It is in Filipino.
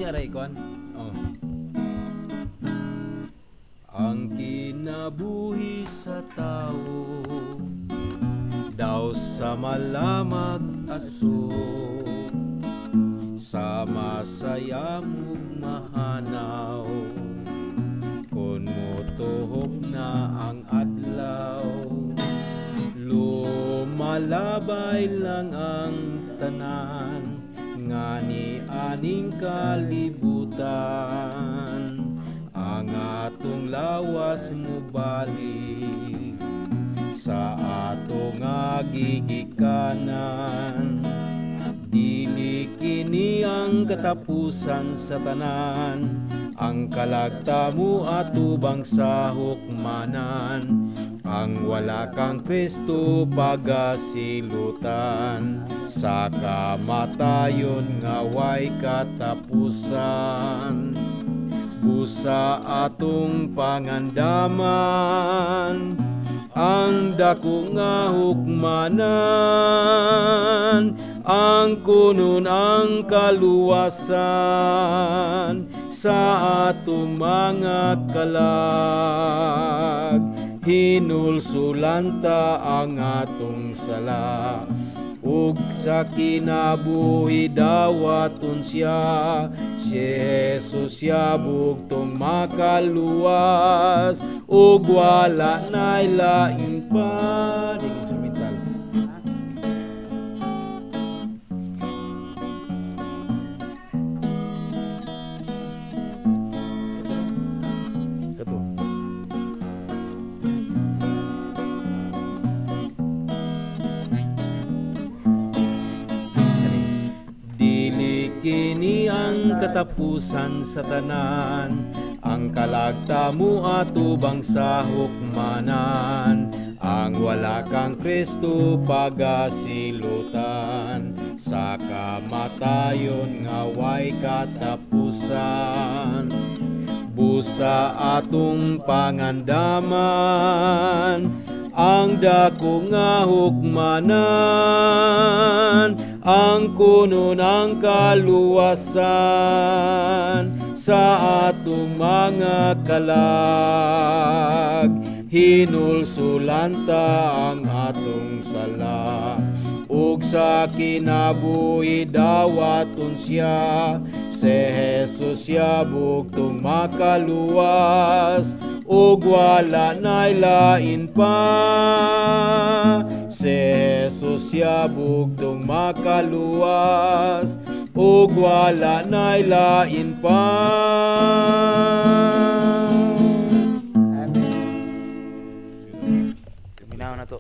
Unya ray kon. Oh. Ang kinabuhi sa tao daw sa malamag aso, sa masaya mong mahanaw, kun motuhok na ang adlaw. Lumalabay lang ang tanan, ngani aning kalibutan. Ang atong lawas mo balik sa atong gigikanan. Dili kini ang katapusan sa tanan, ang kalagtamo atubang sa hukmanan. Ang wala kang Kristo pagasilutan, sa kamatayon nga way katapusan. Busa atong pangandaman, ang dako nga hukmanan, ang kunun ang kaluwasan sa atong mga kalag. Hinulsulanta ang atong sala, ug sa kinabuhi dawaton siya. Si Jesus yabog tong makaluwas, ug wala na'y lain pa. Dingin sa mental. Kato. Dili kini ang katapusan sa tanan, ang kalagtamo atubang sa hukmanan. Ang wala kang Kristo pagasilutan, sa kamatayon nga way katapusan. Busa atong pangandaman, ang dako nga hukmanan, ang kunun ang kaluwasan sa atong mga kalag. Hinulsulanta ang atong sala, ug sa kinabuhi dawaton siya. Si Jesus yabog tong makaluwas, ug wala na'y lain pa. Si Jesus yabog tong makaluwas, ug wala na'y lain pa. Minaw na to.